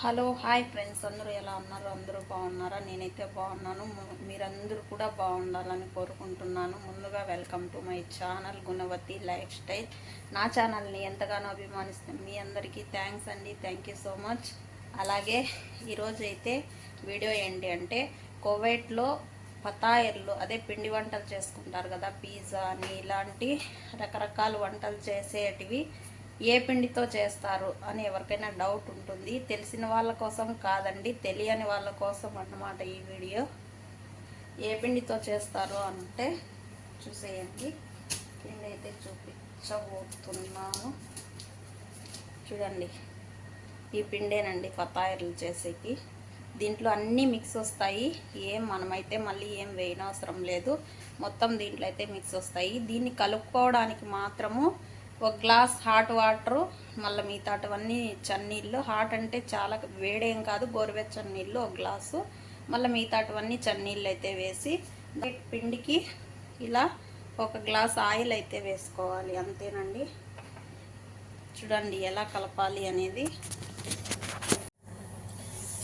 Hello hi friends, అందరూ ఎలా ఉన్నారు? అందరూ బాగున్నారా? నేనైతే బాగున్నాను. మీరందరూ కూడా బాగుండాలని కోరుకుంటున్నాను. ముందుగా welcome to my channel Gunavathi lifestyle. నా ఛానల్ని ఎంతగానో అభిమానిస్తాను. మీ అందరికీ థ్యాంక్స్ అండి. Thank you so much. అలాగే ఈరోజు అయితే వీడియో ఏంటి అంటే, కువైట్లో పతాయర్లు అదే పిండి వంటలు చేసుకుంటారు కదా, పిజ్జా అని ఇలాంటి రకరకాల వంటలు చేసేటివి ఏ పిండితో చేస్తారు అని ఎవరికైనా డౌట్ ఉంటుంది. తెలిసిన వాళ్ళ కోసం కాదండి, తెలియని వాళ్ళ కోసం అన్నమాట ఈ వీడియో. ఏ పిండితో చేస్తారు అంటే చూసేయండి. పిండి అయితే చూపించబోతున్నాను. చూడండి, ఈ పిండేనండి ఫతాయిర్లు చేసేకి. దీంట్లో అన్నీ మిక్స్ వస్తాయి. మనమైతే మళ్ళీ ఏం వేయనవసరం లేదు. మొత్తం దీంట్లో అయితే మిక్స్ వస్తాయి. దీన్ని కలుపుకోవడానికి మాత్రము ఒక గ్లాస్ హాట్ వాటరు, మళ్ళీ మిగతాటవన్నీ చన్నీళ్ళు. హాట్ అంటే చాలా వేడేం కాదు, గోరువెచ్చని నీళ్ళు ఒక గ్లాసు, మళ్ళీ మిగతాటవన్నీ చన్నీళ్ళు అయితే వేసి పిండికి ఇలా ఒక గ్లాస్ ఆయిల్ అయితే వేసుకోవాలి. అంతేనండి. చూడండి ఎలా కలపాలి అనేది.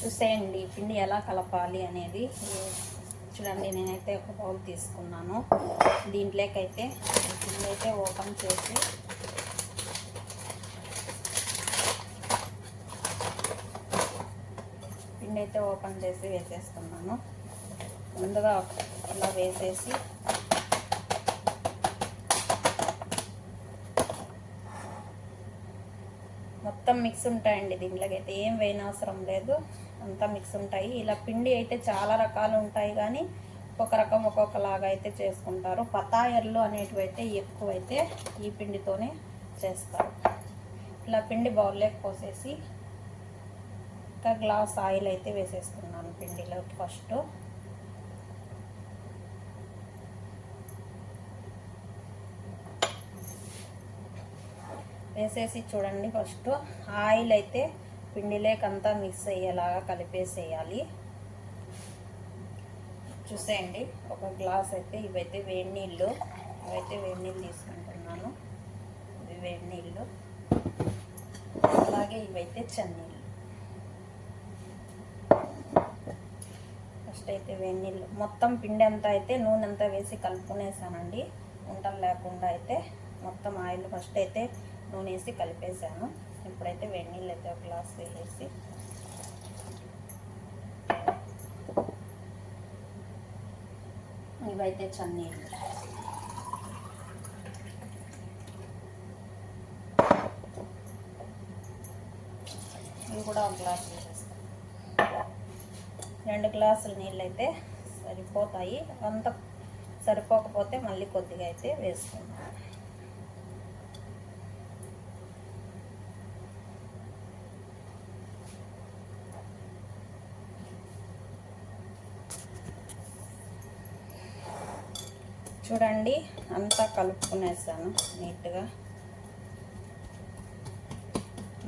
చూసేయండి పిండి ఎలా కలపాలి అనేది. చూడండి, నేనైతే ఒక బౌల్ తీసుకున్నాను. దీంట్లోకైతే పిండి అయితే ఓపెన్ చేసి వేసేస్తున్నాను. ముందుగా ఇలా వేసేసి మొత్తం మిక్స్ ఉంటాయండి. దీంట్లోకైతే ఏం వేయనవసరం లేదు, అంతా మిక్స్ ఉంటాయి. ఇలా పిండి అయితే చాలా రకాలు ఉంటాయి, కానీ ఒక రకం ఒక్కొక్కలాగా అయితే చేసుకుంటారు. పతాయర్లు అనేటివి అయితే ఎక్కువైతే ఈ పిండితోనే చేస్తారు. ఇలా పిండి బౌల్లోకి పోసేసి ఒక గ్లాస్ ఆయిల్ అయితే వేసేస్తున్నాను పిండిలోకి. ఫస్ట్ వేసేసి చూడండి, ఫస్ట్ ఆయిల్ అయితే పిండిలోకంతా మిక్స్ అయ్యేలాగా కలిపేసేయాలి. చూసేయండి, ఒక గ్లాస్ అయితే ఇవైతే వేడి నీళ్ళు తీసుకుంటున్నాను. ఇవి వేడి నీళ్ళు, అలాగే ఇవైతే చన్నీళ్ళు. ఫస్ట్ అయితే వేడి నీళ్ళు, మొత్తం పిండి అంతా అయితే నూనె అంతా వేసి కలుపుకునేసానండి. ఉంటలు లేకుండా అయితే మొత్తం ఆయిల్ ఫస్ట్ అయితే నూనె వేసి కలిపేసాను. ఇప్పుడైతే వేడి నీళ్ళు అయితే ఒక గ్లాస్ వేసి ఇవైతే చన్నీళ్ళు. ఇవి కూడా ఒక గ్లాస్ వేసేస్తాను. 2 గ్లాసుల నీళ్ళు అయితే సరిపోతాయి. అంత సరిపోకపోతే మళ్ళీ కొద్దిగా అయితే వేసుకుంటాను. చూడండి, అంతా కలుపుకునేసాను నీట్గా.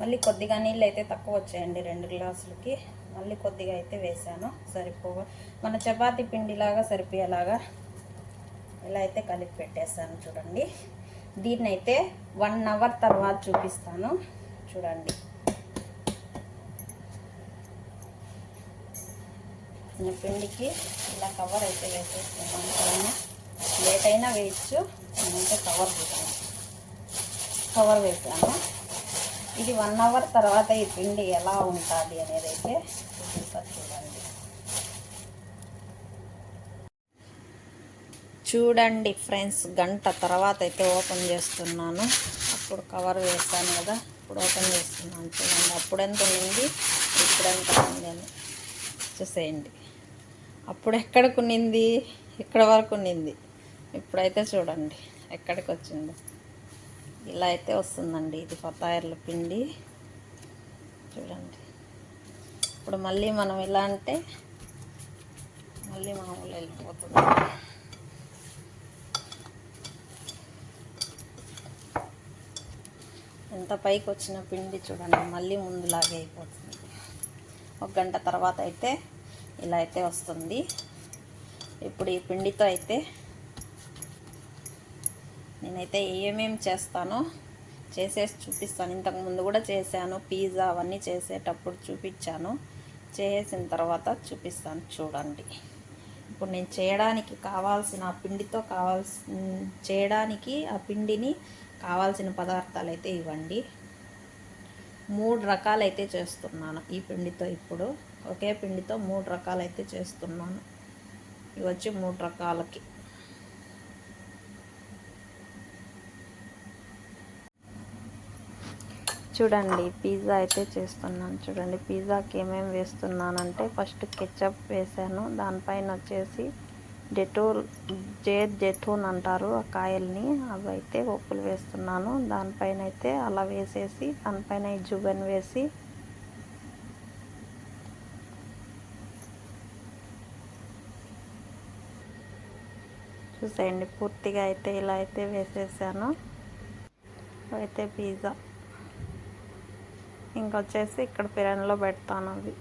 మళ్ళీ కొద్దిగా నీళ్ళు అయితే తక్కువ వచ్చాయండి 2 గ్లాసులకి. మళ్ళీ కొద్దిగా అయితే వేసాను. మన చపాతీ పిండిలాగా సరిపోయేలాగా ఇలా అయితే కలిపి పెట్టేసాను. చూడండి, దీన్ని అయితే 1 అవర్ తర్వాత చూపిస్తాను. చూడండి, పిండికి ఇలా కవర్ అయితే వేసేస్తున్నాను. లేట్ అయినా వేయచ్చు. నేనైతే కవర్ వేసాను. ఇది 1 అవర్ తర్వాత ఈ పిండి ఎలా ఉంటుంది అనేది అయితే చూపిస్తారు. చూడండి ఫ్రెండ్స్, గంట తర్వాత అయితే ఓపెన్ చేస్తున్నాను. అప్పుడు కవర్ వేసాను కదా, ఇప్పుడు ఓపెన్ చేస్తున్నాను. చూడండి, అప్పుడెంత ఉన్నింది, ఇప్పుడెంత ఉంది అని చూసేయండి. అప్పుడు ఎక్కడికి ఉన్నింది, ఇక్కడ వరకు ఉన్నింది. ఇప్పుడైతే చూడండి ఎక్కడికి వచ్చింది. ఇలా అయితే వస్తుందండి ఇది ఫతాయర్ల పిండి. చూడండి, ఇప్పుడు మళ్ళీ మనం ఇలా అంటే మళ్ళీ మామూలు వెళ్ళిపోతుంది. ఎంత పైకి వచ్చిన పిండి చూడండి మళ్ళీ ముందులాగే అయిపోతుంది. 1 గంట తర్వాత అయితే ఇలా అయితే వస్తుంది. ఇప్పుడు ఈ పిండితో అయితే నేనైతే ఏమేమి చేస్తానో చేసేసి చూపిస్తాను. ఇంతకు ముందు కూడా చేశాను, పిజ్జా అవన్నీ చేసేటప్పుడు చూపించాను. చేసిన తర్వాత చూపిస్తాను, చూడండి. ఇప్పుడు నేను చేయడానికి కావాల్సిన చేయడానికి ఆ పిండిని కావాల్సిన పదార్థాలు అయితే ఇవ్వండి. 3 రకాలైతే చేస్తున్నాను ఈ పిండితో. ఇప్పుడు ఒకే పిండితో 3 రకాలైతే చేస్తున్నాను. ఇవి వచ్చి 3 రకాలకి. చూడండి, పిజ్జా అయితే చేస్తున్నాను. చూడండి, పిజ్జాకి ఏమేమి వేస్తున్నానంటే ఫస్ట్ కెచప్ వేసాను. దానిపైన వచ్చేసి జైతూన్ అంటారు ఆ కాయల్ని, అవి అయితే ఒప్పులు వేస్తున్నాను. దానిపైన అయితే అలా వేసేసి దానిపైన ఈ జుబెన్ వేసి చూసేయండి, పూర్తిగా అయితే ఇలా అయితే వేసేసాను. అయితే పిజ్జా ఇంకొచ్చేసి ఇక్కడ పెరన్లో పెడతాను అవి.